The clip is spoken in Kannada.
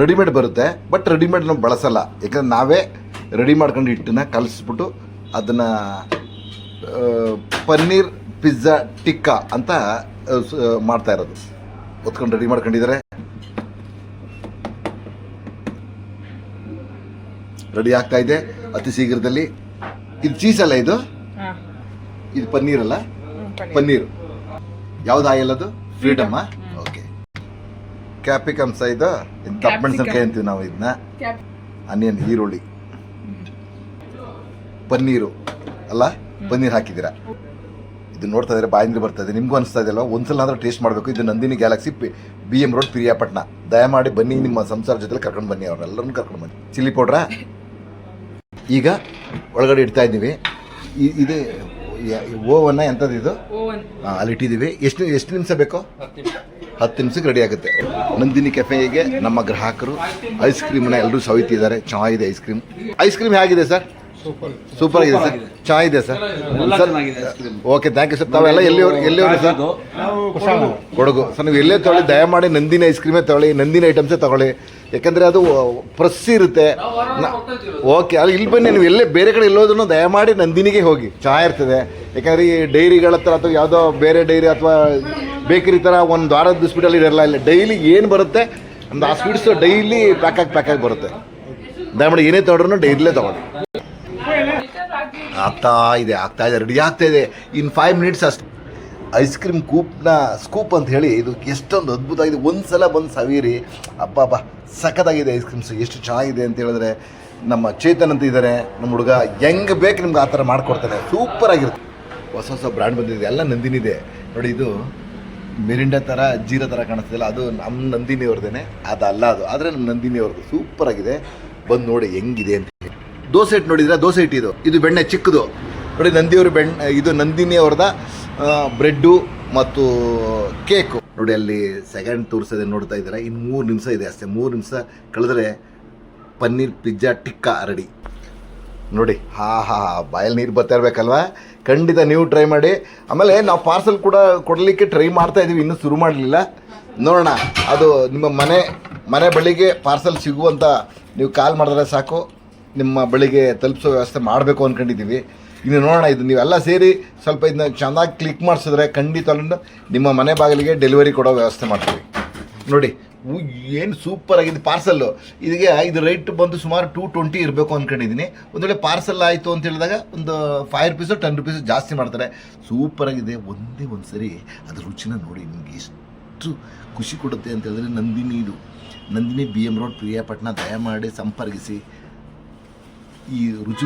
ರೆಡಿಮೇಡ್ ಬರುತ್ತೆ, ಬಟ್ ರೆಡಿಮೇಡ್ ನಾವು ಬಳಸಲ್ಲ. ಯಾಕಂದ್ರೆ ನಾವೇ ರೆಡಿ ಮಾಡ್ಕೊಂಡು ಹಿಟ್ಟನ್ನ ಕಲಿಸ್ಬಿಟ್ಟು ಅದನ್ನು ಪನ್ನೀರ್ ಪಿಜ್ಜಾ ಟಿಕ್ಕಾ ಅಂತ ಮಾಡ್ತಾ ಇರೋದು. ಹೊತ್ಕೊಂಡು ರೆಡಿ ಮಾಡ್ಕೊಂಡಿದ್ದಾರೆ. ರೆಡಿ ಆಗ್ತಾ ಇದೆ ಅತಿ ಶೀಘ್ರದಲ್ಲಿ. ಇದು ಚೀಸ್ ಅಲ್ಲ, ಇದು ಪನ್ನೀರ್ ಅಲ್ಲ, ಪನ್ನೀರು. ಯಾವ್ದು ಆಯಿಲ್ ಅದು? ಫ್ರೀಡಮ್. ಓಕೆ. ಕ್ಯಾಪಿಕಮ್ಸ್ ಇದು ದಪ್ಪ ಮೆಣಸಿನಕಾಯಿ ಅಂತೀವಿ ನಾವು ಇದನ್ನ. ಆನಿಯನ್, ಈರುಳ್ಳಿ, ಪನ್ನೀರು ಅಲ್ಲ, ಪನ್ನೀರ್ ಹಾಕಿದ್ದೀರಾ. ಇದು ನೋಡ್ತಾ ಇದ್ರೆ ಬಾಯಿಂದ ಬರ್ತಾ ಇದೆ. ನಿಮಗೂ ಅನಿಸ್ತಾ ಇದೆಯಲ್ಲ, ಒಂದ್ಸಲ ಆದ್ರೂ ಟೇಸ್ಟ್ ಮಾಡಬೇಕು. ಇದು Nandini Galaxy, BM road, Piriyapatna. ದಯಮಾಡಿ ಬನ್ನಿ, ನಿಮ್ಮ ಸಂಸಾರ ಜೊತೆ ಕರ್ಕೊಂಡು ಬನ್ನಿ, ಅವ್ರನ್ನೆಲ್ಲರನ್ನು ಕರ್ಕೊಂಡು ಬನ್ನಿ. ಚಿಲ್ಲಿ ಪೌಡ್ರಾ ಈಗ ಒಳಗಡೆ ಇಡ್ತಾ ಇದ್ದೀವಿ. ಇದು ಓವನ್ನ ಎಂಥದ್ದು ಇದು? ಅಲ್ಲಿ ಇಟ್ಟಿದ್ದೀವಿ. ಎಷ್ಟು ನಿಮಿಷ ಬೇಕೋ? 10 ನಿಮಿಷಕ್ಕೆ ರೆಡಿ ಆಗುತ್ತೆ. ನಂದಿನಿ ಕೆಫೆಗೆ ನಮ್ಮ ಗ್ರಾಹಕರು ಐಸ್ ಕ್ರೀಮ್ನ ಎಲ್ಲರೂ ಸವಿತಿದ್ದಾರೆ. ಚೆನ್ನಾಗಿದೆ ಐಸ್ ಕ್ರೀಮ್ ಹೇಗಿದೆ ಸರ್? ಸೂಪರ್ ಆಗಿದೆ ಸರ್, ಚೆನ್ನಾಗಿದೆ sir. Okay, thank you sir. ತಾವೆಲ್ಲ ಎಲ್ಲಿವರೆಗೆ ಸರ್? ಕೊಡಗು ಸರ್. ನೀವು ಎಲ್ಲೇ ತೊಗೊಳ್ಳಿ, ದಯಮಾಡಿ ನಂದಿನಿ ಐಸ್ ಕ್ರೀಮೇ ತೊಗೊಳ್ಳಿ, ನಂದಿನಿ ಐಟಮ್ಸೇ ತೊಗೊಳ್ಳಿ. ಯಾಕಂದರೆ ಅದು ಫ್ರೆಶ್ ಇರುತ್ತೆ. ಓಕೆ, ಅಲ್ಲಿ ಇಲ್ಲಿ ಬನ್ನಿ. ನೀವು ಎಲ್ಲೇ ಬೇರೆ ಕಡೆ ಎಲ್ಲೋದ್ರೂ ದಯಮಾಡಿ ನಂದಿನಿಗೆ ಹೋಗಿ, ಚೆನ್ನಾಗಿರ್ತದೆ. ಯಾಕಂದರೆ ಈ ಡೈರಿಗಳ ಹತ್ರ ಅಥವಾ ಯಾವುದೋ ಬೇರೆ ಡೈರಿ ಅಥವಾ ಬೇಕರಿ ಥರ ಒಂದು ವಾರದ ಬಿಸ್ಬಿಟ್ಟಲ್ಲಿ ಇರಲ್ಲ. ಇಲ್ಲ, ಡೈಲಿ ಏನು ಬರುತ್ತೆ ಒಂದು ಆ ಸ್ವೀಟ್ಸು ಡೈಲಿ ಪ್ಯಾಕಾಗಿ ಬರುತ್ತೆ. ದಯಮಾಡಿ ಏನೇ ತೊಗೊಂಡ್ರು ಡೈರಿಲೇ ತೊಗೊಳ್ಳಿ. ಆಗ್ತಾ ಇದೆ, ರೆಡಿ ಆಗ್ತಾ ಇದೆ. ಇನ್ 5 ಮಿನಿಟ್ಸ್ ಅಷ್ಟು. ಐಸ್ ಕ್ರೀಮ್ ಸ್ಕೂಪ್ ಅಂತ ಹೇಳಿ ಇದು ಎಷ್ಟೊಂದು ಅದ್ಭುತ ಆಗಿದೆ. ಒಂದು ಸಲ ಬಂದು ಸವೀರಿ. ಅಬ್ಬಾ ಸಖತ್ತಾಗಿದೆ ಐಸ್ ಕ್ರೀಮ್ಸ್. ಎಷ್ಟು ಚೆನ್ನಾಗಿದೆ ಅಂತ ಹೇಳಿದ್ರೆ, ನಮ್ಮ ಚೇತನ್ ಅಂತ ಇದ್ದಾರೆ, ನಮ್ಮ ಹುಡುಗ ಹೆಂಗೆ ಬೇಕು ನಿಮ್ಗೆ ಆ ಥರ ಮಾಡಿಕೊಡ್ತಾನೆ. ಸೂಪರಾಗಿರುತ್ತೆ. ಹೊಸ ಬ್ರ್ಯಾಂಡ್ ಬಂದಿದೆ, ಎಲ್ಲ ನಂದಿನಿದೆ ನೋಡಿ. ಇದು ಮಿರಿಂಡಾ ಥರ, ಜೀರಾ ಥರ ಕಾಣಿಸ್ತಿಲ್ಲ, ಅದು ನಮ್ಮ ನಂದಿನಿಯವ್ರದ್ದೇನೆ. ಅದಲ್ಲ ಅದು, ಆದರೆ ನಮ್ಮ ನಂದಿನಿಯವ್ರದ್ದು. ಸೂಪರಾಗಿದೆ. ಬಂದು ನೋಡಿ ಹೆಂಗಿದೆ ಅಂತ. ದೋಸೆ ಹಿಟ್ಟು ನೋಡಿದ್ರೆ, ದೋಸೆ ಹಿಟ್ಟು ಇದು ಬೆಣ್ಣೆ ಚಿಕ್ಕದು ನೋಡಿ. ಇದು ನಂದಿನಿಯವ್ರದ ಬ್ರೆಡ್ಡು ಮತ್ತು ಕೇಕು ನೋಡಿ. ಅಲ್ಲಿ ಸೆಕೆಂಡ್ ತೋರಿಸೋದೇ ನೋಡ್ತಾ ಇದ್ದಾರೆ. ಇನ್ನು 3 ನಿಮಿಷ ಇದೆ ಅಷ್ಟೇ. 3 ನಿಮಿಷ ಕಳೆದ್ರೆ ಪನ್ನೀರ್ ಪಿಜ್ಜಾ ಟಿಕ್ಕಾ ರೆಡಿ ನೋಡಿ. ಬಾಯಲ್ಲಿ ನೀರು ಬರ್ತಾ ಇರಬೇಕಲ್ವಾ? ಖಂಡಿತ ನೀವು ಟ್ರೈ ಮಾಡಿ. ಆಮೇಲೆ ನಾವು ಪಾರ್ಸಲ್ ಕೂಡ ಕೊಡಲಿಕ್ಕೆ ಟ್ರೈ ಮಾಡ್ತಾ ಇದ್ದೀವಿ, ಇನ್ನೂ ಶುರು ಮಾಡಲಿಲ್ಲ. ನೋಡೋಣ, ಅದು ನಿಮ್ಮ ಮನೆ ಬಳಿಗೆ ಪಾರ್ಸಲ್ ಸಿಗುವಂಥ ನೀವು ಕಾಲ್ ಮಾಡಿದ್ರೆ ಸಾಕು, ನಿಮ್ಮ ಬಳಿಗೆ ತಲುಪಿಸೋ ವ್ಯವಸ್ಥೆ ಮಾಡಬೇಕು ಅಂದ್ಕೊಂಡಿದ್ದೀವಿ. ಇನ್ನು ನೋಡೋಣ. ಇದು ನೀವೆಲ್ಲ ಸೇರಿ ಸ್ವಲ್ಪ ಇದನ್ನ ಚೆನ್ನಾಗಿ ಕ್ಲಿಕ್ ಮಾಡಿಸಿದ್ರೆ ಖಂಡಿತ ನಿಮ್ಮ ಮನೆ ಬಾಗಿಲಿಗೆ ಡೆಲಿವರಿ ಕೊಡೋ ವ್ಯವಸ್ಥೆ ಮಾಡ್ತೀವಿ ನೋಡಿ. ಏನು ಸೂಪರ್ ಆಗಿದೆ ಪಾರ್ಸಲ್ಲು. ಇದು ರೇಟ್ ಬಂದು ಸುಮಾರು 220 ಇರಬೇಕು ಅಂದ್ಕೊಂಡಿದ್ದೀನಿ. ಒಂದು ವೇಳೆ ಪಾರ್ಸಲ್ ಆಯಿತು ಅಂತ ಹೇಳಿದಾಗ ಒಂದು 5 ರೂಪೀಸು 10 ರೂಪೀಸು ಜಾಸ್ತಿ ಮಾಡ್ತಾರೆ. ಸೂಪರಾಗಿದೆ. ಒಂದು ಸರಿ ಅದ್ರ ರುಚಿನ ನೋಡಿ, ನಿಮಗೆ ಎಷ್ಟು ಖುಷಿ ಕೊಡುತ್ತೆ ಅಂತ ಹೇಳಿದ್ರೆ. Nandini BM road, Piriyapatna. ದಯಮಾಡಿ ಸಂಪರ್ಕಿಸಿ. ಈ ರುಚಿ